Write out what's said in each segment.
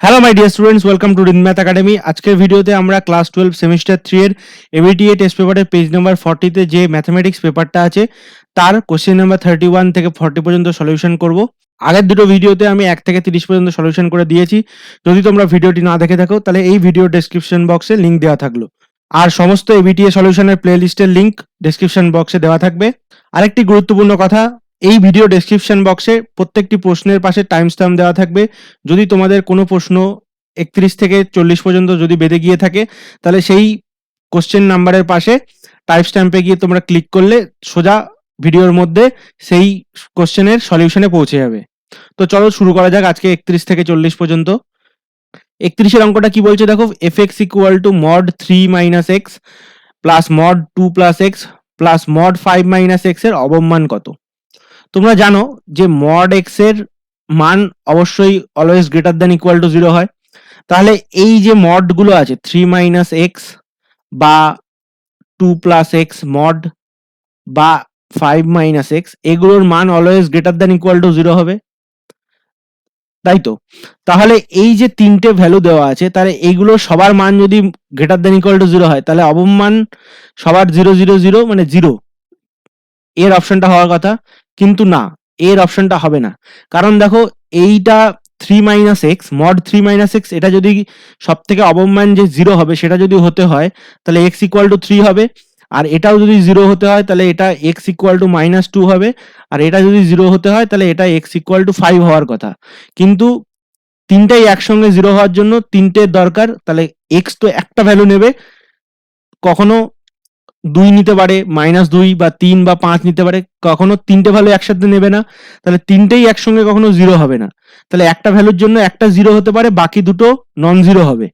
Hello my dear students, welcome to রিদম্যাথ academy. আজকের ভিডিওতে আমরা ক্লাস 12 সেমিস্টার 3 এর এবিটিএ টেস্ট পেপারের পেজ নাম্বার 40 তে যে ম্যাথমেটিক্স পেপারটা আছে তার কোশ্চেন নাম্বার 31 থেকে 40 পর্যন্ত সলিউশন করব। আগের দুটো ভিডিওতে আমি 1 থেকে 30 পর্যন্ত সলিউশন করে দিয়েছি। যদি তোমরা ভিডিওটি না দেখে থাকো তাহলে এই ভিডিও ডেসক্রিপশন বক্সে লিংক দেওয়া থাকলো, আর সমস্ত এবিটিএ সলিউশনের প্লেলিস্টের লিংক ডেসক্রিপশন বক্সে দেওয়া থাকবে। আরেকটি গুরুত্বপূর্ণ কথা, এই ভিডিও ডেসক্রিপশন বক্সে প্রত্যেকটি প্রশ্নের পাশে টাইম স্ট্যাম্প দেওয়া থাকবে। যদি তোমাদের কোনো প্রশ্ন 31 থেকে 40 পর্যন্ত যদি বেঁধে গিয়ে থাকে তাহলে সেই কোশ্চেন নাম্বারের পাশে টাইম স্ট্যাম্পে গিয়ে তোমরা ক্লিক করলে সোজা ভিডিওর মধ্যে সেই কোশ্চেনের সলিউশনে পৌঁছে যাবে। তো চলো শুরু করা যাক আজকে 31 থেকে 40 পর্যন্ত। 31 এর অঙ্কটা কি বলছে দেখো, fx equal to mod 3 minus x plus mod 2 plus x plus mod 5 minus x এর অবমান কত। তোমরা জানো যে মড এক্স এর মান অবশ্যই always greater than equal to 0 হয়। তাহলে এই যে মড গুলো আছে 3 মাইনাস এক্স বা 2 প্লাস এক্স মড বা 5 মাইনাস এক্স, এগুলোর মান always greater than equal to 0 হবে, তাই তো? তাহলে এই যে তিনটে ভ্যালু দেওয়া আছে, তাহলে এইগুলো সবার মান যদি গ্রেটার দ্যান ইকুয়াল টু 0 হয় তাহলে অবমান সবার 0 0 0 মানে 0, এর অপশনটা হওয়ার কথা। কিন্তু না, এর অপশনটা হবে না। কারণ দেখো, এইটা 3 minus x mod 3 minus x, এটা যদি সব থেকে অবমান যে 0 হবে সেটা যদি হতে হয় তাহলে এক্স ইকুয়াল টু 3 হবে। আর এটাও যদি 0 হতে হয় তাহলে এটা এক্স ইকুয়াল টু মাইনাস 2 হবে। আর এটা যদি 0 হতে হয় তাহলে এটা এক্স ইকুয়াল টু 5 হওয়ার কথা। কিন্তু তিনটাই একসঙ্গে 0 হওয়ার জন্য তিনটের দরকার, তাহলে এক্স তো একটা ভ্যালু নেবে, কখনো 2 নিতে পারে, -2 বা 3 বা 5 নিতে পারে, কখনো তিনটে ভ্যালু একসাথে নেবে না। তাহলে তিনটেই একসঙ্গে কখনো 0 হবে না। তাহলে একটা ভ্যালুর জন্য একটা 0 হতে পারে, বাকি দুটো নন 0 হবে।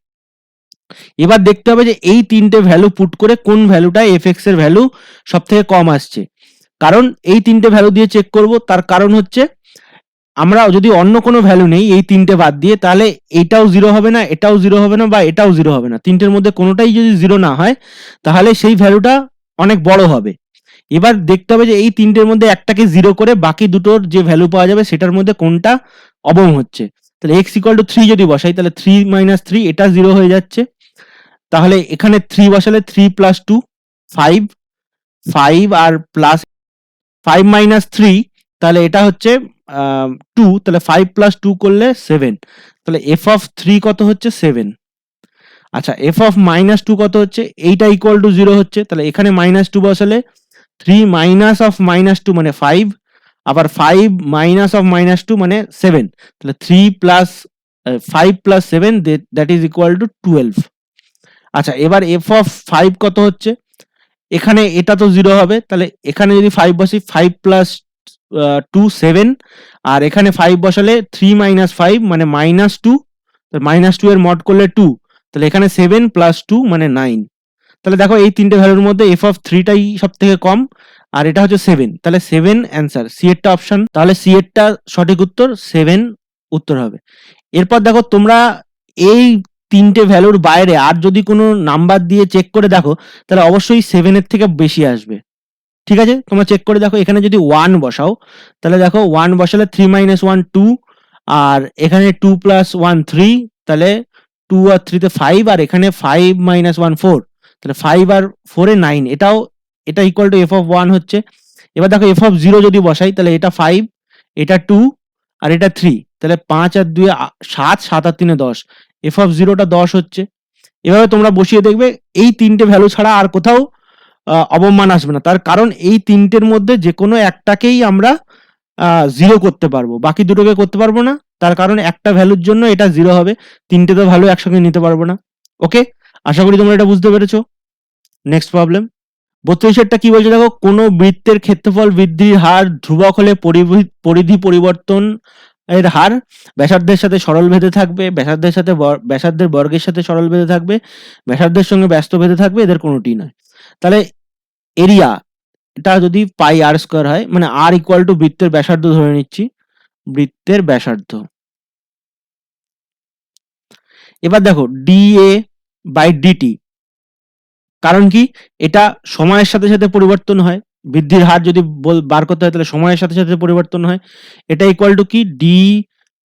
এবার দেখতে হবে যে এই তিনটে ভ্যালু পুট করে কোন ভ্যালুটা fx এর ভ্যালু সবথেকে কম আসছে। কারণ এই তিনটে ভ্যালু দিয়ে চেক করব, তার কারণ হচ্ছে আমরা যদি অন্য কোনো ভ্যালু নেই এই তিনটে বাদ দিয়ে, তাহলে এটাও 0 হবে না, এটাও 0 হবে না, বা এটাও 0 হবে না। তিনটের মধ্যে কোনোটাই যদি 0 না হয় তাহলে সেই ভ্যালুটা অনেক বড় হবে। এবার দেখতে হবে যে এই তিনটের মধ্যে একটাকে 0 করে বাকি দুটোর যে ভ্যালু পাওয়া যাবে সেটার মধ্যে কোনটা অবম হচ্ছে। তাহলে x ইকুয়াল টু 3 যদি বসাই তাহলে 3 মাইনাস 3 এটা 0 হয়ে যাচ্ছে। তাহলে এখানে 3 বসালে 3 প্লাস 2 5, 5 আর প্লাস 5 মাইনাস 3, তাহলে এটা হচ্ছে 2, তাহলে 5 প্লাস 2 করলে 7। তাহলে এফ অফ 3 কত হচ্ছে 7। আচ্ছা, এফ অফ মাইনাস 2 কত হচ্ছে, এইটা ইকুয়াল টু 0 হচ্ছে, তাহলে এখানে মাইনাস 2 বসালে 3 মাইনাস অফ মাইনাস 2 মানে 5, আবার 5 মাইনাস অফ মাইনাস 2 মানে 7। তাহলে 3 plus 5 plus 7 that is equal to 12। আচ্ছা, এবার এফ অফ 5 কত হচ্ছে, এখানে এটা তো 0 হবে, তাহলে এখানে যদি 5 বসি 5 প্লাস 2 7, আর এখানে 5 বসালে 3 মাইনাস 5 মানে মাইনাস 2, মাইনাস 2 এর মড করলে 2, তাহলে এখানে 7 প্লাস 2 মানে 9। তাহলে দেখো এই তিনটে ভ্যালুর মধ্যে এফ অফ 3টাই সব থেকে কম, আর এটা হচ্ছে 7, তাহলে 7 অ্যান্সার, সি এরটা অপশন, তাহলে সি এরটা সঠিক উত্তর, 7 উত্তর হবে। এরপর দেখো তোমরা এই তিনটে ভ্যালুর বাইরে আর যদি কোনো নাম্বার দিয়ে চেক করে দেখো তাহলে অবশ্যই 7 এর থেকে বেশি আসবে। ঠিক আছে, তোমরা চেক করে দেখো, এখানে যদি 1 বসাও তাহলে দেখো 1 বসালে 3 মাইনাস 1 2, আর এখানে 2 প্লাস 1 3, তাহলে 2 আর 3 তে 5, আর এখানে 5 মাইনাস 1 4, তাহলে 5 আর 4 এ 9, এটা ইকুয়াল টু এফ অফ 1 হচ্ছে। এবার দেখো এফ অফ 0 যদি বসাই তাহলে এটা 5, এটা 2 আর এটা 3, তাহলে 5 আর 2 7, 7 আর 3 10, এফ অফ 0টা 10 হচ্ছে। এভাবে তোমরা বসিয়ে দেখবে এই তিনটে ভ্যালু ছাড়া আর কোথাও অবমান আসবে না। তার কারণ এই তিনটের মধ্যে যে কোনো একটাকেই আমরা 0 করতে পারবো, বাকি দুটোকে করতে পারবো না। তার কারণ একটা ভ্যালুর জন্য এটা 0 হবে, তিনটে তো ভ্যালু একসঙ্গে নিতে পারবো না। ওকে, আশা করি তোমরা এটা বুঝতে পেরেছো। নেক্সট প্রবলেম 32টা কি বলছে দেখো, কোনো বৃত্তের ক্ষেত্রফল বৃদ্ধির হার ধ্রুবক হলে পরিধি পরিবর্তন এর হার ব্যাসার্ধের সাথে সরল ভেদে থাকবে, ব্যাসার্ধের বর্গের সাথে সরল ভেদে থাকবে, ব্যাসার্ধের সঙ্গে ব্যস্ত ভেদে থাকবে, এদের কোনোটি নয়। তাহলে এরিয়া এটা যদি পাই আর স্কোয়ার হয়, মানে আর ইকুয়াল টু বৃত্তের ব্যাসার্ধ ধরে নিচ্ছি, বৃত্তের ব্যাসার্ধ। এবার দেখো ডি এ বাই ডিটি, কারণ কি এটা সময়ের সাথে সাথে পরিবর্তন হয়, বৃদ্ধির হার যদি বার করতে হয় তাহলে সময়ের সাথে সাথে পরিবর্তন হয়। এটা ইকুয়াল টু কি d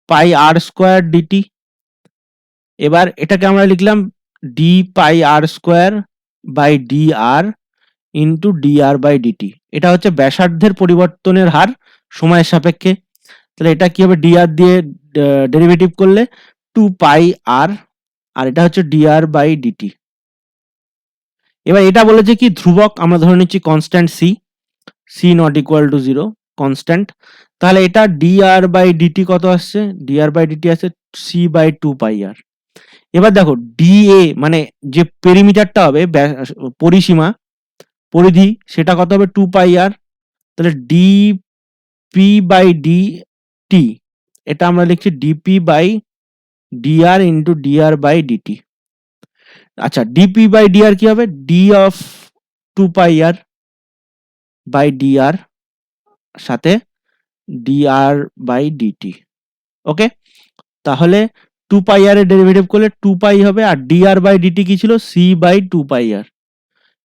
pi r square dt. এবার এটাকে আমরা লিখলাম d pi r square by d r into d r by dt. এটা হচ্ছে ব্যাসার্ধের পরিবর্তনের হার সময়ের সাপেক্ষে। তাহলে এটা কি হবে, ডি আর দিয়ে ডেরিভেটিভ করলে 2 পাই আর, আর এটা হচ্ছে ডি আর বাই ডিটি। এবার এটা বলেছে কি ধ্রুবক, আমরা ধরে নিচ্ছি constant c, c not equal to 0, constant. তাহলে এটা ডি আর বাই ডিটি কত আসছে, ডি আর বাই ডিটি আসছে সি বাই 2 পাই আর। এবার দেখো ডি এ মানে যে পেরিমিটারটা হবে, পরিসীমা, পরিধি, সেটা কত হবে 2 পাই আর। তাহলে d p by d t, এটা আমরা লিখছি dp by dr into dr by dt. আচ্ছা, ডিপি বাই ডিআর কি হবে, d of 2 pi r by dr সাথে ডিআর বাই ডিটি। ওকে, তাহলে 2 পাই আর এর ডেরিভেটিভ করলে 2 পাই হবে, আর ডিআর বাই ডিটি কি ছিল, সি বাই 2 পাই আর।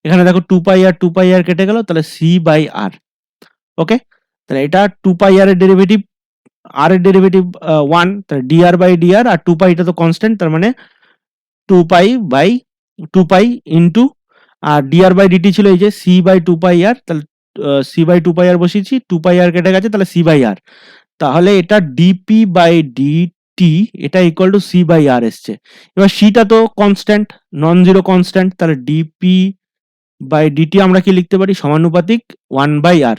এখানে দেখো 2 পাই আর কেটে গেল, তাহলে সি বাই আর। ওকে, তাহলে এটা 2 পাই আর এর ডেরিভেটিভ, আর এর ডেরিভেটিভ 1, তাহলে ডিআর বাই ডিআর, আর 2 পাই এটা তো কনস্ট্যান্ট, তার মানে 2 পাই বাই 2 পাই ইন্টু, আর ডিআর বাই ডিটি ছিল এই যে সি বাই 2 পাই আর, তাহলে সি বাই 2 পাই আর বসিয়েছি, 2 পাই আর কেটে গেছে, তাহলে সি বাই আর। তাহলে এটা ডিপি বাই ডিটি এটা ইকুয়াল টু সি বাই আর এসছে। এবার সিটা তো কনস্ট্যান্ট, নন জিরো কনস্ট্যান্ট, তাহলে ডিপি বাই ডিটি আমরা কি লিখতে পারি, সমানুপাতিক 1/r।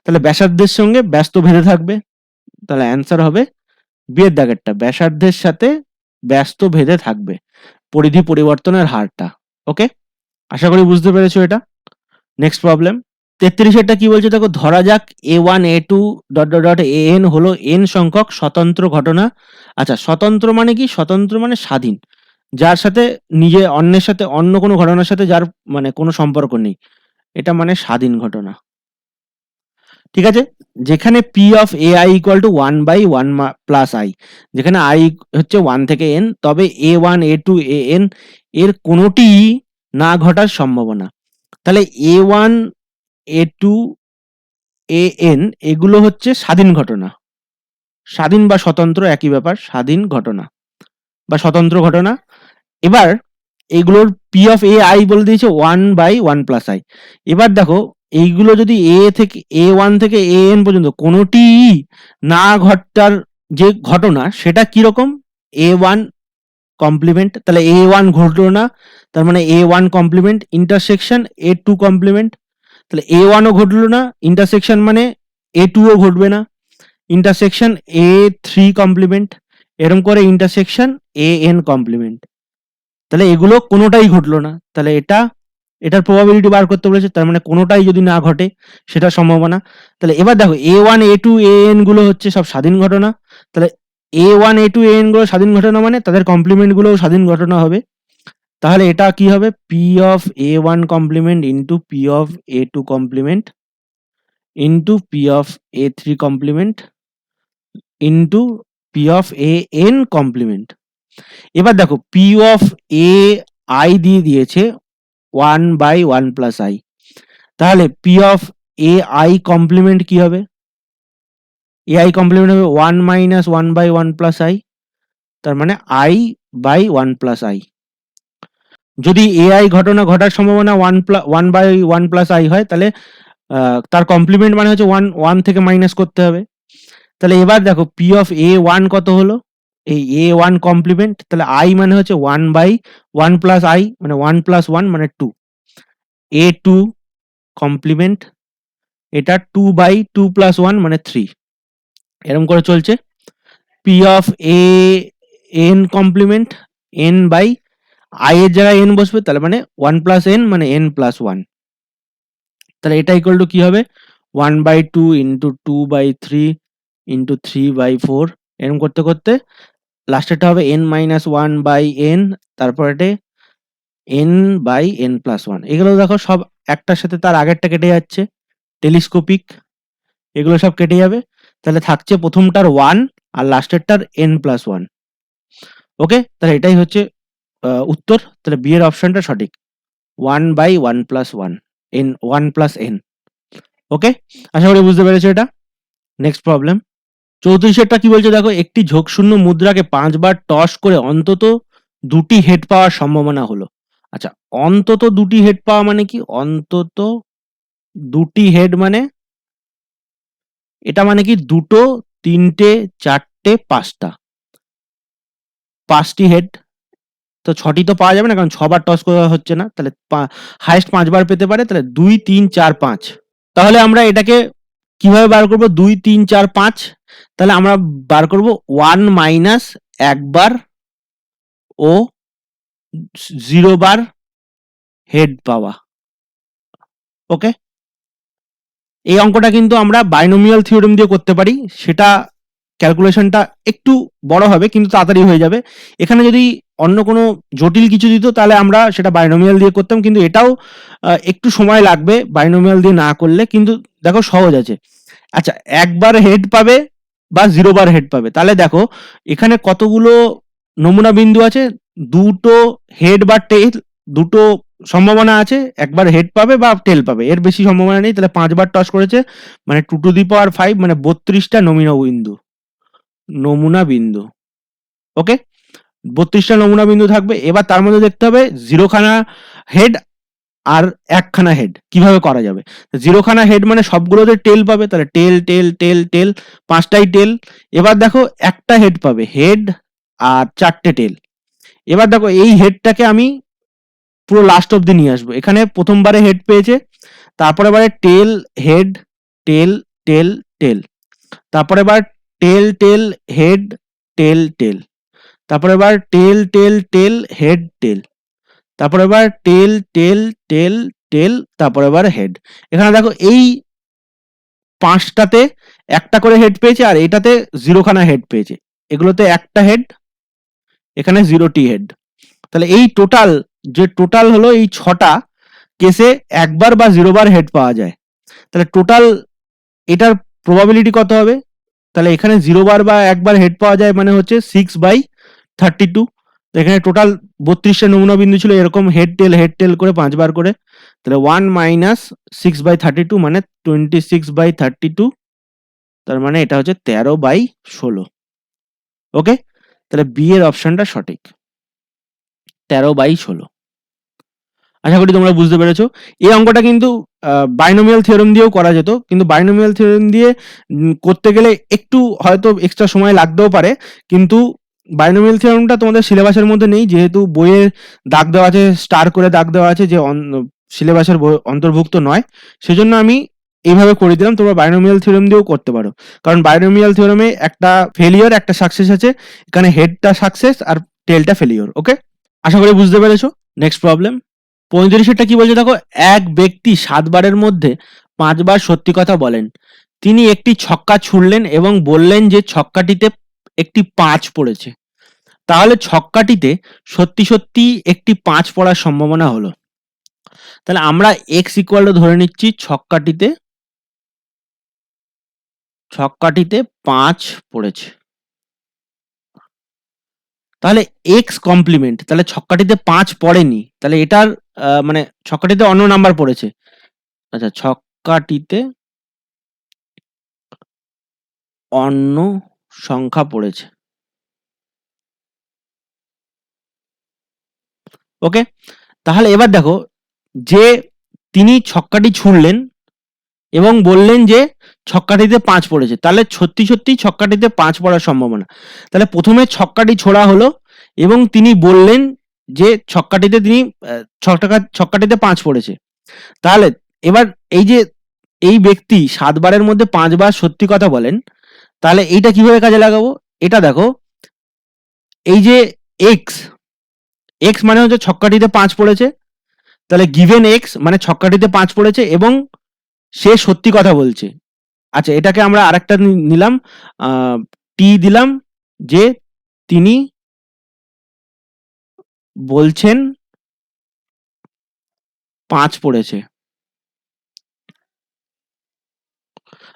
তাহলে ব্যাসার্ধের সঙ্গে ব্যস্ত ভেদে থাকবে, তাহলে অ্যান্সার হবে বিয়ের দাগেরটা, ব্যাসার্ধের সাথে ব্যস্ত ভেদে থাকবে পরিধি পরিবর্তনের হারটা। ওকে, আশা করি বুঝতে পেরেছো এটা। নেক্সট প্রবলেম 33-এরটা কি বলছে দেখো, ধরা যাক a1 a2 dot dot dot an হলো n সংখ্যক স্বতন্ত্র ঘটনা। আচ্ছা, স্বতন্ত্র মানে কি, স্বতন্ত্র মানে স্বাধীন, যার সাথে নিজে অন্যের সাথে অন্য কোনো ঘটনার সাথে যার মানে কোনো সম্পর্ক নেই, এটা মানে স্বাধীন ঘটনা। ঠিক আছে, যেখানে P of a I equal to 1/1 plus I, যেখানে আই হচ্ছে 1 থেকে n, তবে a1 a2 an এর কোনোটি না ঘটার সম্ভাবনা। তাহলে a1 a2 an এগুলো হচ্ছে স্বাধীন ঘটনা, স্বাধীন বা স্বতন্ত্র একই ব্যাপার, স্বাধীন ঘটনা বা স্বতন্ত্র ঘটনা। এবার এইগুলোর পি অফ এ আই বলে দিয়েছে 1/1 প্লাস আই। এবার দেখো এইগুলো যদি a1 থেকে an পর্যন্ত কোনোটি না ঘটার যে ঘটনা, সেটা কিরকম, a1 কমপ্লিমেন্ট, তাহলে a1 ঘটলো না, তার মানে a1 complement intersection a2 complement, তাহলে a1ও ঘটলো না, ইন্টারসেকশন মানে a2ও ঘটবে না, ইন্টারসেকশন a3 কমপ্লিমেন্ট, এরকম করে ইন্টারসেকশন an কমপ্লিমেন্ট। তাহলে এগুলো কোনোটাই ঘটলো না, তাহলে এটার প্রবাবিলিটি বার করতে বলেছে, তার মানে কোনোটাই যদি না ঘটে সেটা সম্ভাবনা। তাহলে এবার দেখো a1 a2 an গুলো হচ্ছে সব স্বাধীন ঘটনা, তাহলে a1 a2 an গুলো স্বাধীন ঘটনা মানে তাদের কমপ্লিমেন্ট গুলোও স্বাধীন ঘটনা হবে। তাহলে এটা কি হবে, p of a1 complement into p of a2 complement into p of a3 complement into p of an complement. এবার দেখো পি অফ এ আই দিয়ে দিয়েছে 1/1 প্লাস আই, তাহলে p of a i complement কি হবে, এ আই কমপ্লিমেন্ট হবে 1 minus 1/1 plus I, তার মানে আই বাই 1 প্লাস আই। যদি এ আই ঘটনা ঘটার সম্ভাবনা 1/1 প্লাস আই হয়, তাহলে তার কমপ্লিমেন্ট মানে হচ্ছে 1 থেকে মাইনাস করতে হবে। তাহলে এবার দেখো পি অফ a1 কত হলো, এই a1 কমপ্লিমেন্ট, তাহলে আই মানে হচ্ছে 1/1 প্লাস আই মানে 1 প্লাস 1 মানে 2, a2 কমপ্লিমেন্ট, এটা 2/2 প্লাস 1 মানে 3, এরকম করে চলছে। P of a n complement, n by i এর জায়গায় n বসবে, তাহলে মানে 1 প্লাস n মানে n প্লাস 1, তাহলে এটা ইকুয়াল টু কি হবে 1/2 ইন্টু 2/3 ইন্টু 3/4, এরকম করতে করতে লাস্টেরটা হবে n মাইনাস 1/n, তারপর এটা n বাই n প্লাস 1। এগুলো দেখো সব একটার সাথে তার আগেরটা কেটে যাচ্ছে, টেলিস্কোপিক, এগুলো সব কেটে যাবে, তাহলে থাকছে প্রথমটার 1 আর লাস্টেরটার n প্লাস 1। ওকে, তাহলে এটাই হচ্ছে উত্তর, তাহলে বি এর অপশনটা সঠিক, 1/1 প্লাস 1 n 1 প্লাস n। ওকে, আশা করি বুঝতে পেরেছো এটা। নেক্সট প্রবলেম 34-এরটা কি বলছে দেখো, একটি ঝোঁকশূন্য মুদ্রাকে 5 বার টস করে অন্তত দুটি হেড পাওয়ার সম্ভাবনা হলো। আচ্ছা, অন্তত দুটি হেড পাওয়া মানে কি? অন্তত দুটি হেড মানে এটা মানে কি দুটো, তিনটে, চারটে, পাঁচটা, পাঁচটি হেড। তো ছটি তো পাওয়া যাবে না, কারণ ছবার টস করা হচ্ছে না, তাহলে হাইস্ট পাঁচবার পেতে পারে, তাহলে 2 3 4 5। তাহলে আমরা এটাকে কিভাবে বার করব? 2 3 4 5, তাহলে আমরা বার করব 1 মাইনাস একবার ও 0 বার হেড পাওয়া। ওকে, এই অঙ্কটা কিন্তু আমরা বাইনোমিয়াল থিওরেম দিয়ে করতে পারি, সেটা ক্যালকুলেশনটা একটু বড় হবে কিন্তু তাড়াতাড়ি হয়ে যাবে। এখানে যদি অন্য কোনো জটিল কিছু দিত তাহলে আমরা সেটা বাইনোমিয়াল দিয়ে করতাম, কিন্তু এটাও একটু সময় লাগবে বাইনোমিয়াল দিয়ে না করলে, কিন্তু দেখো সহজ আছে। আচ্ছা, একবার হেড পাবে বা 0 বার হেড পাবে, তাহলে দেখো এখানে কতগুলো নমুনা বিন্দু আছে? দুটো হেড বা টেল, দুটো সম্ভাবনা আছে, একবার হেড পাবে বা টেল পাবে, এর বেশি সম্ভাবনা নেই। তাহলে 5 বার টস করেছে মানে 2 টু দি পাওয়ার 5, মানে 32টা নমুনা বিন্দু। ওকে, 32টা নমুনা বিন্দু থাকবে। এবার তার মধ্যে দেখতে হবে 0 খানা হেড আর 1 খানা হেড কিভাবে করা যাবে। 0 খানা হেড মানে সবগুলোতে টেল পাবে, তাহলে টেল টেল টেল টেল, 5টাই টেল। এবার দেখো একটা হেড পাবে, হেড আর 4টে টেল। এবার দেখো এই হেডটাকে আমি পুরো লাস্ট অব্দি নিয়ে আসবো। এখানে প্রথমবারে হেড পেয়েছে, তারপরে বারে টেল, হেড, টেল, টেল, টেল, তারপরে বার টেল টেল, হেড, টেল, টেল, তারপরে এবার টেল টেল টেল, হেড, টেল, তারপরে এবার টেল টেল টেল টেল, তারপরে এবার হেড। এখানে দেখো এই 5টাতে একটা করে হেড পেয়েছে আর এটাতে 0 খানা হেড পেয়েছে, এগুলোতে একটা হেড, এখানে 0টি হেড। তাহলে এই টোটাল হলো এই 6টা কেসে একবার বা 0 বার হেড পাওয়া যায়। তাহলে টোটাল এটার প্রবাবিলিটি কত হবে? তাহলে এখানে 0 বার বা একবার হেড পাওয়া যায় মানে হচ্ছে 6/32। তো এখানে টোটাল 32টা নমুনা বিন্দু ছিল, এরকম হেড টেল করে 5 বার করে। তাহলে 1 মাইনাস 6/32 মানে 26/32, তার মানে এটা হচ্ছে 13/16। ওকে, তাহলে বি এর অপশনটা সঠিক, 13/16। আশা করি তোমরা বুঝতে পেরেছো। এই অঙ্কটা কিন্তু বাইনোমিয়াল থিওরেম দিয়েও করা যেত, কিন্তু বাইনোমিয়াল থিওরেম দিয়ে করতে গেলে একটু হয়তো এক্সট্রা সময় লাগতেও পারে, কিন্তু বাইনোমিয়াল থিওরেমটা তোমাদের সিলেবাসের মধ্যে নেই, যেহেতু বইয়ে দাগ দেওয়া আছে, স্টার করে দাগ দেওয়া আছে যে সিলেবাসের অন্তর্ভুক্ত নয়, সেজন্য আমি এইভাবে করে দিলাম। তোমরা বাইনোমিয়াল থিওরেম দিয়েও করতে পারো, কারণ বাইনোমিয়াল থিওরেমে একটা ফেলিওর একটা সাকসেস আছে, এখানে হেডটা সাকসেস আর টেলটা ফেলিওর। ওকে, আশা করি বুঝতে পেরেছো। নেক্সট প্রবলেম 35টা কি বলছে দেখো, এক ব্যক্তি 7 বারের মধ্যে 5 বার সত্যি কথা বলেন। তিনি একটি ছক্কা ছুড়লেন এবং বললেন যে ছক্কাটিতে একটি 5 পড়েছে। তাহলে ছক্কাটিতে সত্যি সত্যি একটি 5 পড়ার সম্ভাবনা হলো। তাহলে আমরা এক্স ইকুয়াল টু ধরে নিচ্ছি ছক্কাটিতে 5 পড়েছে। তাহলে এক্স কমপ্লিমেন্ট, তাহলে ছক্কাটিতে 5 পড়েনি, তাহলে এটার মানে ছক্কাটিতে অন্য নাম্বার পড়েছে। আচ্ছা, ছক্কাটিতে অন্য সংখ্যা পড়েছে। ওকে, তাহলে এবার দেখো যে তিনি ছক্কাটি ছুড়লেন এবং বললেন যে ছক্কাটিতে 5 পড়েছে, তাহলে সত্যি সত্যি ছক্কাটিতে 5 পড়ার সম্ভাবনা। তাহলে প্রথমে ছক্কাটি ছোড়া হলো এবং তিনি বললেন যে ছক্কাটিতে 5 পড়েছে। তাহলে এবার এই যে এই ব্যক্তি 7 বারের মধ্যে 5 বার সত্যি কথা বলেন, তাহলে এইটা কিভাবে কাজে লাগাবো? এটা দেখো, এই যে এক্স মানে হচ্ছে ছক্কাটিতে 5 পড়েছে, তাহলে গিভেন এক্স মানে ছক্কাটিতে 5 পড়েছে এবং সে সত্যি কথা বলছে। আচ্ছা, এটাকে আমরা আরেকটা নিলাম, টি দিলাম, যে তিনি বলছেন 5 পড়েছে।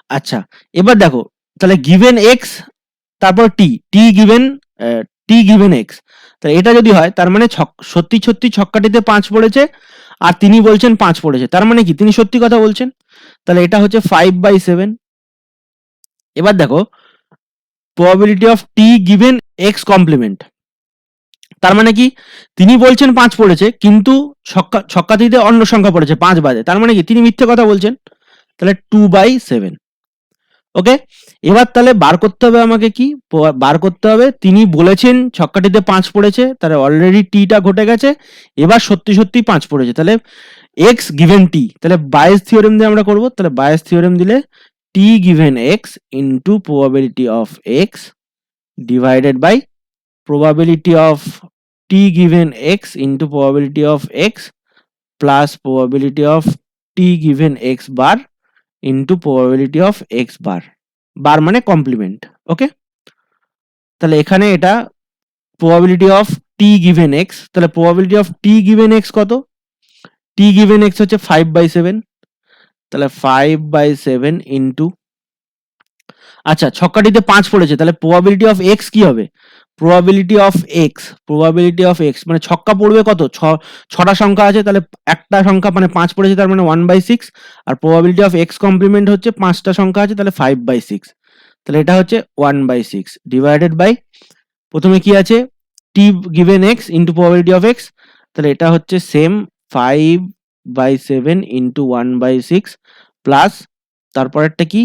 আচ্ছা, এবার দেখো তাহলে গিভেন এক্স তারপর টি গিভেন এক্স, তাহলে এটা যদি হয় তার মানে সত্যি সত্যি ছক্কাটিতে 5 পড়েছে আর তিনি বলছেন 5 পড়েছে, তার মানে কি তিনি সত্যি কথা বলছেন। তাহলে এটা হচ্ছে 5/7। এবার দেখো probability of t given x complement, তার মানে কি, তিনি বলছেন 5 পড়েছে, কিন্তু ছক্কাটিতে অন্য সংখ্যা পড়েছে 5 বাদে, তার মানে কি তিনি মিথ্যে কথা বলছেন। তাহলে 2/7। ওকে, এবার তাহলে বার করতে হবে আমাকে কি, বার করতে হবে তিনি বলেছেন ছক্কাটিতে 5 পড়েছে, তাহলে অলরেডি টিটা ঘটে গেছে, এবার সত্যি সত্যি 5 পড়েছে, তাহলে x given t, তাহলে বায়েস থিওরেম দিয়ে আমরা করব। তাহলে বায়েস থিওরেম দিলে t given x into probability of x divided by probability of t given x into probability of x plus probability of t given x bar into probability of x bar, বার মানে complement. ওকে, তাহলে এখানে এটা probability of t given x, তাহলে probability of t given x কত, t given x হচ্ছে 5/7, তাহলে 5/7 into, আচ্ছা ছক্কাটিতে 5 পড়েছে, তাহলে probability of x কি হবে, probability of x মানে ছক্কা পড়বে কত, ছটা সংখ্যা আছে, তাহলে একটা সংখ্যা মানে 5 পড়েছে, তার মানে 1/6, আর probability of x কমপ্লিমেন্ট হচ্ছে 5টা সংখ্যা আছে, তাহলে 5/6, তাহলে এটা হচ্ছে 1/6 ডিভাইডেড বাই, প্রথমে কি আছে t given x into probability of x, তাহলে এটা হচ্ছে সেম 5/7 into 1/6 প্লাস তারপরেরটা কি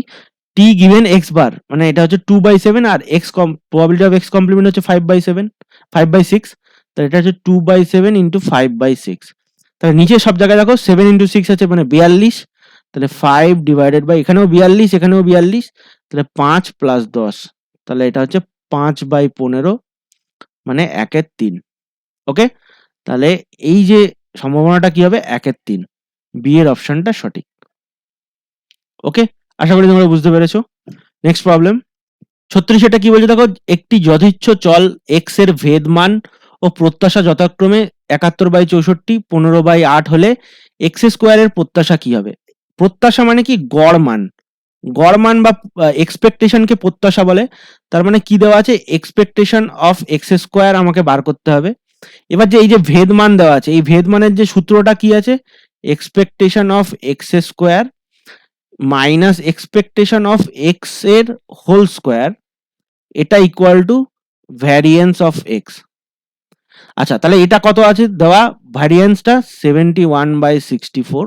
t given x বার, মানে এটা হচ্ছে 2/7 আর x probability of x complement হচ্ছে 5/6, তাহলে এটা হচ্ছে 2/7 into 5/6, তাহলে নিচে সব জায়গায় দেখো 7 into 6 আছে মানে 42, তাহলে 5 ডিভাইডেড বাই, এখানেও 42 এখানেও 42, তাহলে 5 প্লাস 10, তাহলে এটা হচ্ছে 5/15 মানে 1/3। ওকে, তাহলে এই যে সম্ভাবনাটা কি হবে 1/3, বি এর অপশনটা সঠিক। ওকে, আশা করি তোমরা বুঝতে পেরেছো। নেক্সট প্রবলেম 36, এটা কি বলছে দেখো, একটি যথেচ্ছ চল x এর ভেদমান ও প্রত্যাশা যথাক্রমে 71/64 15/8 হলে x স্কোয়ারের প্রত্যাশা কি হবে। প্রত্যাশা মানে কি, গড় মান বা এক্সপেকটেশনকে প্রত্যাশা বলে, তার মানে কি দেওয়া আছে, এক্সপেকটেশন অফ এক্স স্কোয়ার আমাকে বার করতে হবে। এবার যে এই যে ভেদমান দেওয়া আছে, এই ভেদমানের যে সূত্রটা কি আছে, expectation of x square minus expectation of x এর হোল স্কোয়ার, এটা equal two variance of x. আচ্ছা, তাহলে এটা কত আছে দেওয়া, ভ্যারিয়েন্সটা 71/64।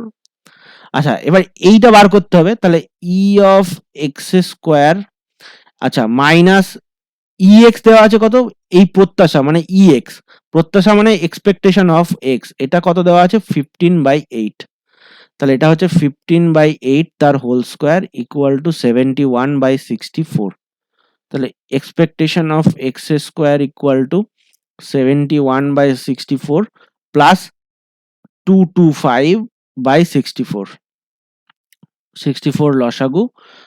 আচ্ছা, এবার এইটা বার করতে হবে, তাহলে ই অফ এক্স স্কোয়ার, আচ্ছা মাইনাস ই এক্স দেওয়া আছে কত, এই প্রত্যাশা মানে ই এক্স, প্রত্যাশা মানে এক্সপেকটেশন অফ এক্স, এটা কত দেওয়া আছে 15/8, তাহলে এটা হচ্ছে 15/8 তার হোল স্কোয়ার ইকুয়াল টু 71/64, তাহলে expectation of x square equal to 71/64 plus 225/64, 64 লসাগু,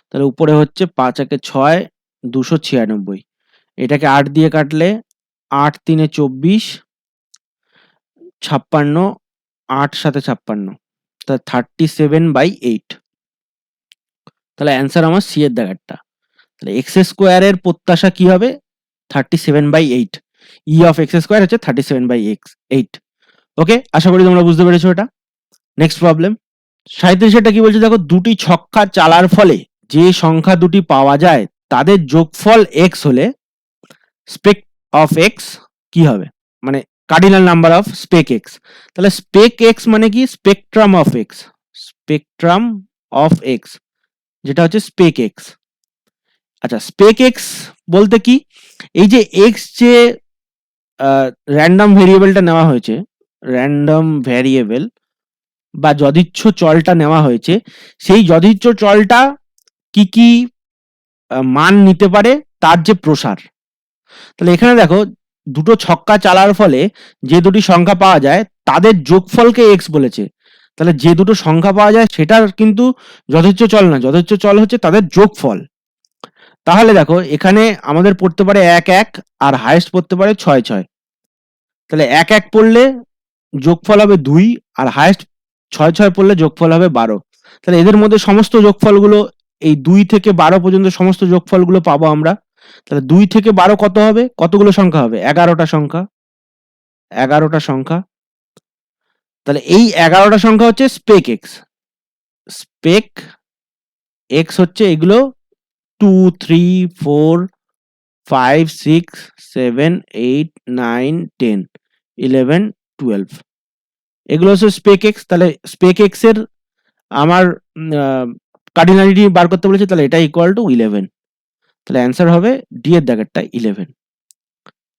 তাহলে উপরে হচ্ছে 5 একে 6 296, এটাকে 8 দিয়ে কাটলে 8 3 24 56, 8 7 56, তাহলে 37/8, তাহলে অ্যান্সার আমার সি এর দাগেরটা। তাহলে এক্স স্কোয়ারের প্রত্যাশা কি হবে 37/8, ই অফ এক্স স্কোয়ার হচ্ছে 37/8। ওকে, আশা করি তোমরা বুঝতে পেরেছো এটা। নেক্সট প্রবলেম 37, এটা কি বলছে দেখো, দুটি ছক্কা চালার ফলে যে সংখ্যা দুটি পাওয়া যায় তাদের যোগফল এক্স হলে স্পেক অফ এক্স কি হবে, মানে cardinal number of spec x. তাহলে স্পেক এক্স মানে কি, spectrum of x, spectrum of x যেটা হচ্ছে স্পেক এক্স। আচ্ছা, স্পেক এক্স বলতে কি, এই যে এক্স যে র্যান্ডম ভেরিয়েবলটা নেওয়া হয়েছে, র্যান্ডম ভ্যারিয়েবল বা যদিচ্ছ চলটা নেওয়া হয়েছে, সেই যদিচ্ছ চলটা কি কি মান নিতে পারে তার যে প্রসার। তাহলে এখানে দেখো, দুটো ছক্কা চালার ফলে যে দুটি সংখ্যা পাওয়া যায় তাদের যোগফলকে এক্স বলেছে, তাহলে যে দুটো সংখ্যা পাওয়া যায় সেটার কিন্তু যথেচ্ছ চল না, যথেচ্ছ চল হচ্ছে তাদের যোগফল। তাহলে দেখো এখানে আমাদের পড়তে পারে 1 1 আর হাইয়েস্ট পড়তে পারে 6 6, তাহলে 1 1 পড়লে যোগফল হবে 2 আর হাইয়েস্ট 6 6 পড়লে যোগফল হবে 12, তাহলে এদের মধ্যে সমস্ত যোগফলগুলো এই 2 থেকে 12 পর্যন্ত সমস্ত যোগফলগুলো পাবো আমরা। তাহলে 2 থেকে 12 কত হবে, কতগুলো সংখ্যা হবে, 11টা সংখ্যা, 11টা সংখ্যা। তাহলে এই 11টা সংখ্যা হচ্ছে স্পেক এক্স, স্পেক এক্স হচ্ছে এগুলো 2 3 4 5 6 7 8 9 10 11 12 এগুলো হচ্ছে স্পেক এক্স। তাহলে স্পেক এক্স এর আমার কার্ডিনালিটি বার করতে বলেছে, তাহলে এটা ইকুয়াল টু 11। তাহলে অ্যান্সার হবে ডি এর দাগেরটা 11।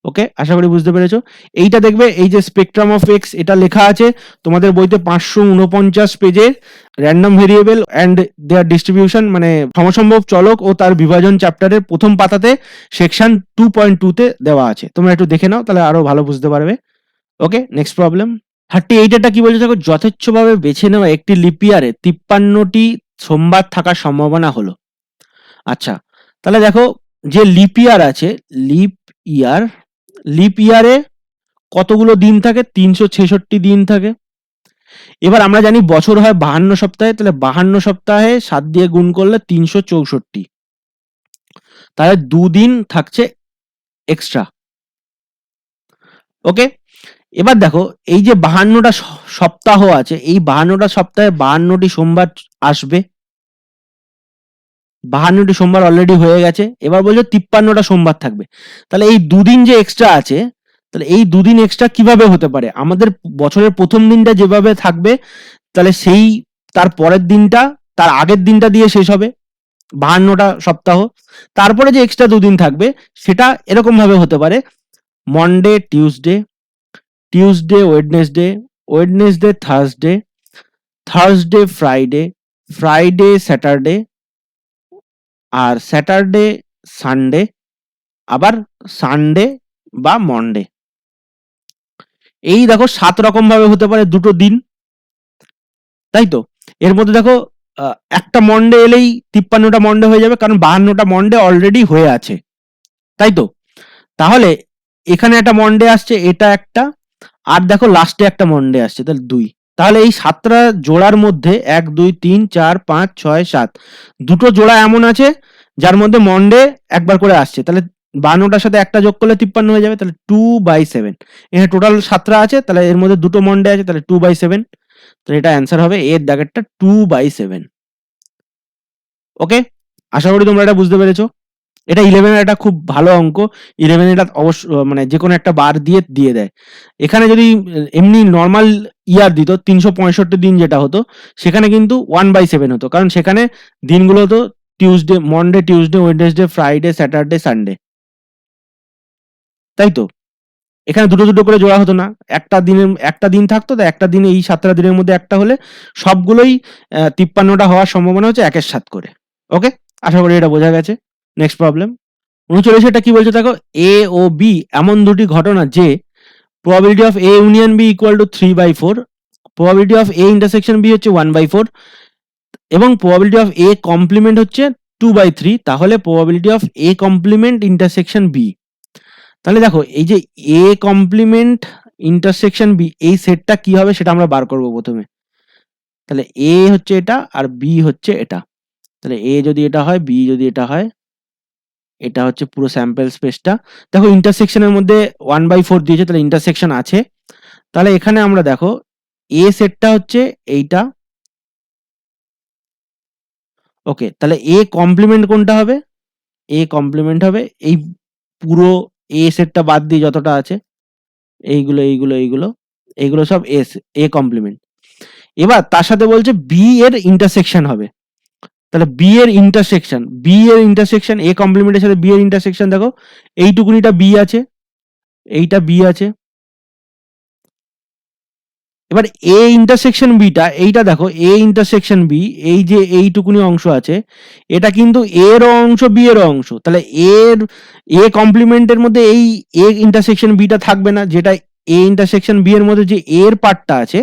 ওকে, আশা করি বুঝতে পেরেছো। এইটা দেখবে, এই যে স্পেকট্রাম অফ এক্স, এটা লেখা আছে তোমাদের বইতে 549 পেজের random variable and their distribution, মানে সমসম্ভব চলক ও তার বিভাজন চ্যাপ্টারের প্রথম পাতাতে সেকশন 2.2 তে দেওয়া আছে। তোমরা একটু দেখে নাও, তাহলে আরো ভালো বুঝতে পারবে। ওকে, নেক্সট প্রবলেম 38 এটা কি বলছে দেখো, যথেচ্ছভাবে বেছে নেওয়া একটি লিপ ইয়ারে 53টি সোমবার থাকার সম্ভাবনা হলো। আচ্ছা, তাহলে দেখো যে লিপ ইয়ার আছে, লিপ ইয়ারে কতগুলো দিন থাকে? 366 দিন থাকে। এবার আমরা জানি বছর হয় 52 সপ্তাহে, তাহলে 52 সপ্তাহে 7 দিয়ে গুণ করলে 364, তাহলে 2 দিন থাকছে এক্সট্রা। ওকে, এবার দেখো এই যে 52টা সপ্তাহ আছে, এই 52টা সপ্তাহে 52টি সোমবার আসবে। 52টি সোমবার অলরেডি হয়ে গেছে, এবার বলছো 53টা সোমবার থাকবে। তাহলে এই দুদিন যে এক্সট্রা আছে, তাহলে এই দুদিন এক্সট্রা কিভাবে হতে পারে? আমাদের বছরের প্রথম দিনটা যেভাবে থাকবে, তাহলে সেই তার পরের দিনটা তার আগের দিনটা দিয়ে শেষ হবে 52টা সপ্তাহ। তারপরে যে এক্সট্রা দুদিন থাকবে সেটা এরকম ভাবে হতে পারে: Monday Tuesday, Tuesday Wednesday, Wednesday Thursday, Thursday Friday, Friday Saturday, আর স্যাটারডে সানডে, আবার সানডে বা মন্ডে। এই দেখো 7 রকম ভাবে হতে পারে দুটো দিন, তাই তো? এর মধ্যে দেখো একটা মন্ডে এলেই 53টা মন্ডে হয়ে যাবে, কারণ 52টা মন্ডে অলরেডি হয়ে আছে, তাই তো? তাহলে এখানে একটা মন্ডে আসছে, এটা একটা, আর দেখো লাস্টে একটা মন্ডে আসছে, তাহলে 2। তাহলে এই 7টা জোড়ার মধ্যে 1 2 3 4 5 6 7 দুটো জোড়া এমন আছে যার মধ্যে মন্ডে একবার করে আসছে, তাহলে 52টার সাথে একটা যোগ করলে 53 হয়ে যাবে, তাহলে 2/7। এখানে টোটাল 7টা আছে, তাহলে এর মধ্যে দুটো মন্ডে আছে, তাহলে 2/7। তো এটা অ্যান্সার হবে এর দাগেরটা 2/7। ওকে, আশা করি তোমরা এটা বুঝতে পেরেছো। এটা 11 এর একটা খুব ভালো অঙ্ক। 11 এটা অবশ্য মানে যে কোনো একটা বার দিয়ে দেয়। এখানে যদি এমনি নর্মাল ইয়ার দিত 365 দিন যেটা হতো, সেখানে কিন্তু 1/7 হতো, কারণ সেখানে দিনগুলো হতো Tuesday, Monday, Tuesday, Wednesday, Friday, Saturday, Sunday, তাই তো? এখানে দুটো দুটো করে জোড়া হতো না, একটা দিন থাকতো, তো একটা দিনে এই 7টা দিনের মধ্যে একটা হলে সবগুলোই 53টা হওয়ার সম্ভাবনা হচ্ছে 1/7 করে। ওকে, আশা করি এটা বোঝা গেছে। নেক্সট প্রবলেম 39 এটা কি বলছে দেখো, এ ও বি এমন দুটি ঘটনা যে probability of A union B equal to 3/4, probability of A intersection B হচ্ছে 1/4 এবং probability of A complement হচ্ছে 2/3, তাহলে probability of A complement intersection B। তাহলে দেখো এই যে A complement intersection B, এই সেটটা কি হবে সেটা আমরা বার করব প্রথমে। তাহলে A হচ্ছে এটা আর B হচ্ছে এটা, তাহলে A যদি এটা হয়, B যদি এটা হয়, এটা হচ্ছে পুরো স্যাম্পল স্পেসটা। দেখো ইন্টারসেকশনের মধ্যে 1/4 দিয়েছে, তাহলে ইন্টারসেকশন আছে। তাহলে এখানে আমরা দেখো এ সেটটা হচ্ছে এইটা। ওকে, তাহলে এ কমপ্লিমেন্ট কোনটা হবে? এ কমপ্লিমেন্ট হবে এই পুরো এ সেটটা বাদ দিয়ে যতটা আছে, এইগুলো এইগুলো এইগুলো এইগুলো সব এ কমপ্লিমেন্ট। এবার তার সাথে বলছে বি এর ইন্টারসেকশন হবে, তাহলে বি এর ইন্টারসেকশন এ কমপ্লিমেন্টের সাথে বি এর ইন্টারসেকশন, দেখো এইটুকুনিটা বি আছে, এইটা বি আছে। এবার এ ইন্টারসেকশন বিটা, এইটা দেখো এ ইন্টারসেকশন বি, এই যে এইটুকুনি অংশ আছে, এটা কিন্তু এর অংশ বি এর অংশ, তাহলে এর এ কমপ্লিমেন্টের মধ্যে এই এ ইন্টারসেকশন বিটা থাকবে না, যেটা এ ইন্টারসেকশন বি এর মধ্যে যে এর পার্টটা আছে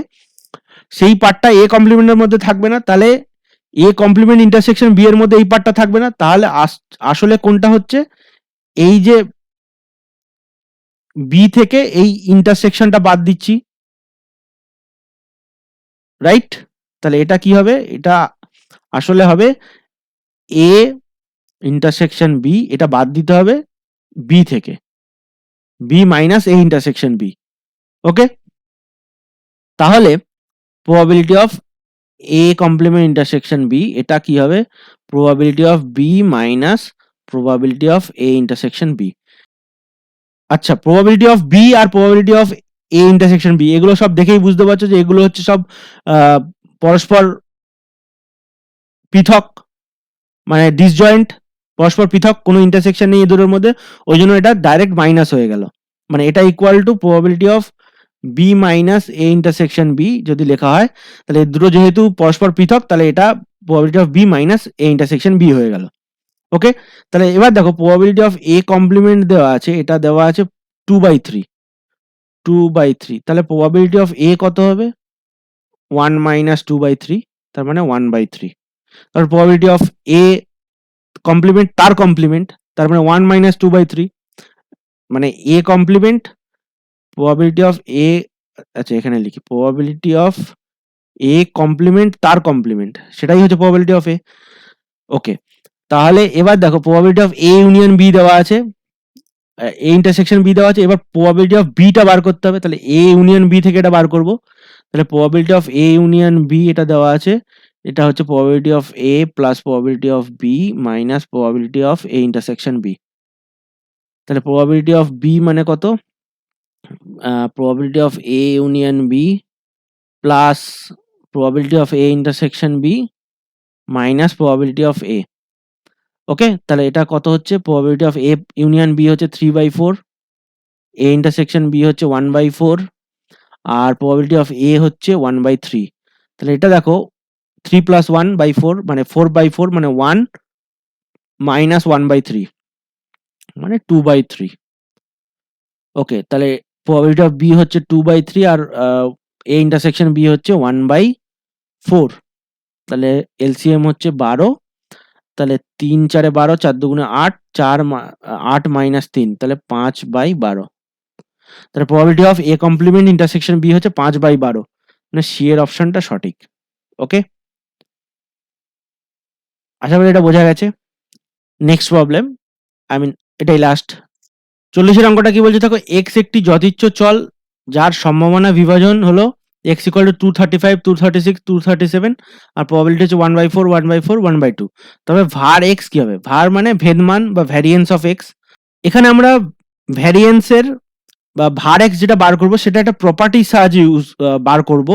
সেই পার্টটা এ কমপ্লিমেন্টের মধ্যে থাকবে না, তাহলে এ কমপ্লিমেন্ট ইন্টারসেকশন বি এর মধ্যে এই পার্টটা থাকবে না, তাহলে আসলে কোনটা হচ্ছে, এই যে বি থেকে এই ইন্টারসেকশনটা বাদ দিচ্ছি, রাইট? তাহলে এটা কি হবে? এটা আসলে হবে এ ইন্টারসেকশন বি, এটা বাদ দিতে হবে বি থেকে, বি মাইনাস এ ইন্টারসেকশন বি। ওকে, তাহলে probability of A complement intersection B, এটা কি হবে? Probability of B minus probability of A intersection B. আচ্ছা, প্রবাবিলিটি অফ বি আর probability of A intersection B, এগুলো সব দেখেই বুঝতে পারছো যে এগুলো হচ্ছে সব পরস্পর পৃথক, মানে ডিসজয়েন্ট, পরস্পর পৃথক, কোনো ইন্টারসেকশন নেই এ দুটোর মধ্যে, ওই জন্য এটা ডাইরেক্ট মাইনাস হয়ে গেল। মানে এটা equal to probability of B minus A intersection b যদি লেখা হয়, তাহলে এই দুটো যেহেতু পরস্পর পৃথক, তাহলে এটা probability of B minus A intersection b হয়ে গেল। ওকে, তাহলে এবার দেখো প্রবাবিলিটি অফ এ কমপ্লিমেন্ট দেওয়া আছে, এটা দেওয়া আছে 2/3, 2/3, তাহলে প্রবাবিলিটি অফ এ কত হবে? 1 মাইনাস 2/3, তার মানে 1/3। তারপর প্রবাবিলিটি অফ এ কমপ্লিমেন্ট তার কমপ্লিমেন্ট, তার মানে 1 মাইনাস 2/3, মানে a complement probability of a, আচ্ছা এখানে লিখি প্রবাবিলিটি অফ এ কমপ্লিমেন্ট তার কমপ্লিমেন্ট, সেটাই হচ্ছে প্রবাবিলিটি অফ এ। ওকে, তাহলে এবার দেখো probability of A union b দেওয়া আছে, এ ইন্টারসেকশন বি দেওয়া আছে, এবার প্রবাবিলিটি অফ বিটা বার করতে হবে, তাহলে এ ইউনিয়ন বি থেকে এটা বার করব। তাহলে probability of A union B এটা দেওয়া আছে, এটা হচ্ছে probability of A plus probability of B minus probability of A intersection B. তাহলে প্রবাবিলিটি অফ বি মানে কত? Probability of A union B plus probability of A intersection B minus probability of A. Okay, তাহলে এটা কত হচ্ছে? Probability of A union B হচ্ছে 3/4, এ intersection b হচ্ছে 1/4, আর probability of এ হচ্ছে 1/3। তাহলে এটা দেখো 3 প্লাস 1/4 মানে 4/4, মানে 1 মাইনাস 1/3 মানে 2/3। ওকে, তাহলে প্রবাবিলিটি অফ বি হচ্ছে 2/3 আর এ ইন্টারসেকশন বি হচ্ছে 1/4। তাহলে এলসিএম হচ্ছে 12, তাহলে 3 4 12, 4 2 8, 8 মাইনাস 3, তাহলে 5/12। তাহলে probability of A complement intersection b হচ্ছে 5/12, মানে সি এর অপশনটা সঠিক। ওকে, আশা করি এটা বোঝা গেছে। নেক্সট প্রবলেম, আই মিন এটাই লাস্ট। 40 এর অঙ্কটা কি বলছে দেখো, এক্স একটি যদিচ্ছ চল যার সম্ভাবনা বিভাজন হলো x ইকুয়াল টু 235, 236, 237, আর প্রবাবিলিটি হচ্ছে 1/4, 1/4, 1/2। তবে ভার x কি হবে? ভার মানে ভেদমান বা ভ্যারিয়েন্স অফ x। এখানে আমরা ভ্যারিয়েন্সের বা ভার x যেটা বার করব সেটা একটা প্রপার্টির সাহায্যে বার করব,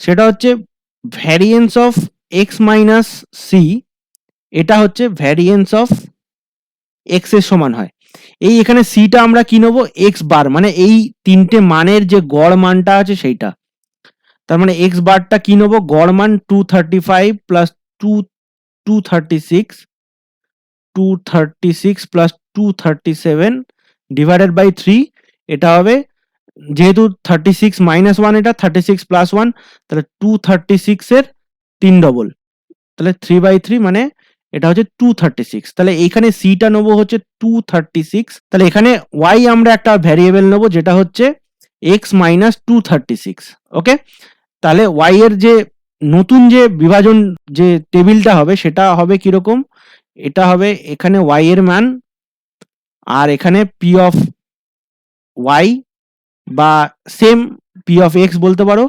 সেটা হচ্ছে variance of x minus c, এটা হচ্ছে ভ্যারিয়েন্স অফ x এর সমান হয়। এই এখানে সিটা আমরা কি নেবো? এক্স বার, মানে এই তিনটে মানের যে গড় মানটা আছে সেইটা। তার মানে এক্স বারটা কি নেবো? গড় মান 235 প্লাস 236, 236 প্লাস 237 ডিভাইডেড বাই 3। এটা হবে, যেহেতু 36 মাইনাস 1, এটা 36 প্লাস 1, তাহলে 236 এর 3 ডবল, তাহলে 3/3, মানে এটা হচ্ছে 236। তাহলে এইখানে সিটা নেবো হচ্ছে 236, তাহলে এখানে ওয়াই আমরা একটা ভ্যারিয়েবল নেবো যেটা হচ্ছে এক্স মাইনাস 236। ওকে, তাহলে ওয়াই এর যে নতুন যে বিভাজন যে টেবিলটা হবে সেটা হবে কিরকম? এটা হবে এখানে ওয়াই এর মান, আর এখানে পি অফ ওয়াই বা সেম পি অফ এক্স বলতে পারো,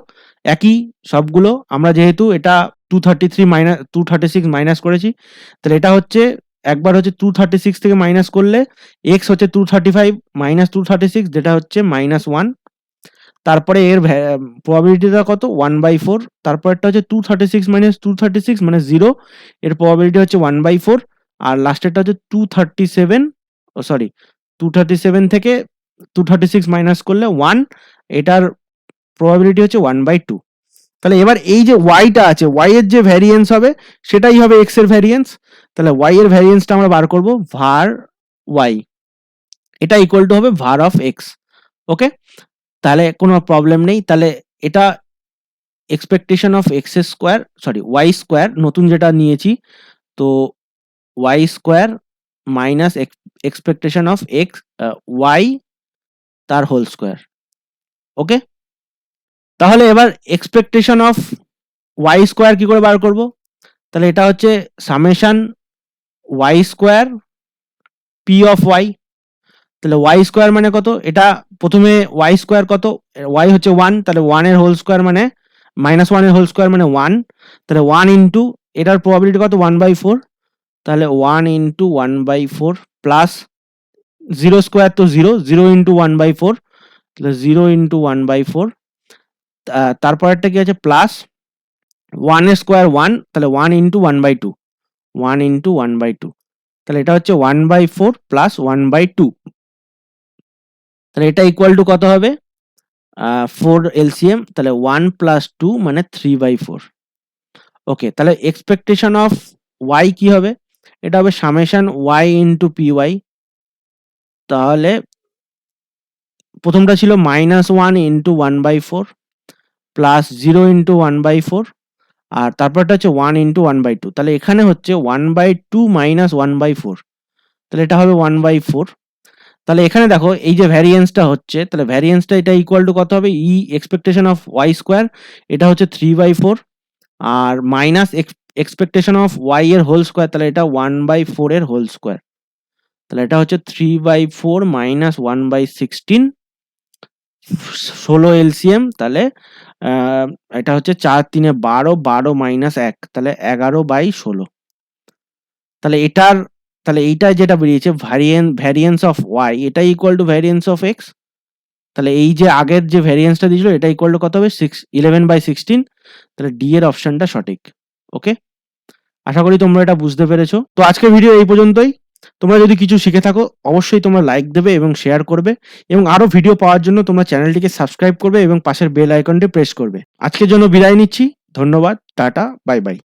একই সবগুলো। আমরা যেহেতু এটা 233 মাইনাস 236 মাইনাস করেছি, তাহলে এটা হচ্ছে একবার হচ্ছে 236 থেকে মাইনাস করলে এক্স হচ্ছে 235 মাইনাস 236, যেটা হচ্ছে -1। তারপরে এর প্রবাবিলিটিটা কত? 1/4। তারপরটা হচ্ছে 236 মাইনাস 236 মানে 0, এর প্রবাবিলিটি হচ্ছে 1/4। আর লাস্টেরটা হচ্ছে 237, ও সরি 237 থেকে 236 মাইনাস করলে 1, এটার প্রবাবিলিটি হচ্ছে 1/2। তাহলে এবার এই যে ওয়াইটা আছে, ওয়াই এর যে ভ্যারিয়েন্স হবে সেটাই হবে এক্স এর ভ্যারিয়েন্স। তাহলে ওয়াই এর ভ্যারিয়েন্সটা আমরা বার করব, ভার ওয়াই, এটা ইকুয়াল টু হবে ভার অফ এক্স। ওকে, তাহলে কোনো প্রবলেম নেই। তাহলে এটা expectation of x square, sorry y square নতুন যেটা নিয়েছি, তো y square minus expectation of x y তার হোল স্কোয়ার। ওকে, তাহলে এবার এক্সপেকটেশন অফ ওয়াই স্কোয়ার কি করে বার করব? তাহলে এটা হচ্ছে summation y square p of y. তাহলে ওয়াই স্কোয়ার মানে কত? এটা প্রথমে ওয়াই স্কোয়ার কত? ওয়াই হচ্ছে 1, তাহলে 1 এর হোল স্কোয়ার মানে -1 এর হোল স্কোয়ার মানে 1, তাহলে 1 ইন্টু এটার প্রবাবিলিটি কত? 1/4, তাহলে 1 ইন্টু 1/4 প্লাস 0 স্কোয়ার তো 0 ইন্টু 1/4, তাহলে 0 ইন্টু 1/4, তারপরেরটা কি আছে প্লাস 1 এর স্কোয়ার 1, তাহলে 1 ইন্টু 1/2, 1 ইন্টু 1/2, তাহলে এটা হচ্ছে 1/4 প্লাস 1/2, তাহলে এটা ইকুয়াল টু কত হবে 4 এলসিএম, তাহলে 1 প্লাস 2 মানে 3/4। ওকে, তাহলে এক্সপেকটেশন অফ ওয়াই কি হবে, এটা হবে সামেশন ওয়াই ইন্টু পিওয়াই। তাহলে প্রথমটা ছিল -1 ইন্টু 1/4 প্লাস 0 ইন্টু 1/4, আর তারপরটা হচ্ছে 1 ইন্টু 1/2, তাহলে এখানে হচ্ছে 1/2 মাইনাস 1/4, তাহলে এটা হবে 1/4। তাহলে এখানে দেখো এই যে ভ্যারিয়েন্সটা হচ্ছে, তাহলে ভ্যারিয়েন্সটা এটা ইকুয়াল টু কত হবে, ই এক্সপেকটেশন অফ ওয়াই স্কোয়ার, এটা হচ্ছে 3/4, আর মাইনাস এক্সপেকটেশন অফ ওয়াই এর হোল স্কোয়ার, তাহলে এটা 1/4 এর হোল স্কোয়ার, তাহলে এটা হচ্ছে 3/4 মাইনাস 1/16, 16 এলসিএম, তাহলে এটা হচ্ছে 4 3 12, 12 মাইনাস 1, তাহলে 11/16। তাহলে এইটা যেটা বেরিয়েছে ভ্যারিয়েন্স অফ ওয়াই, এটা equal two variance of x, তাহলে এই যে আগের যে ভ্যারিয়েন্সটা দিয়েছিল এটা ইকুয়াল টু কত হবে 11/16, তাহলে ডি এর অপশনটা সঠিক। ওকে, আশা করি তোমরা এটা বুঝতে পেরেছো। তো আজকের ভিডিও এই পর্যন্তই। তোমরা যদি কিছু শিখে থাকো অবশ্যই তোমরা লাইক দেবে এবং শেয়ার করবে, এবং আরো ভিডিও পাওয়ার জন্য তোমরা চ্যানেলটিকে সাবস্ক্রাইব করবে এবং পাশের বেল আইকনটি প্রেস করবে। আজকের জন্য বিদায় নিচ্ছি, ধন্যবাদ, টাটা, বাই বাই।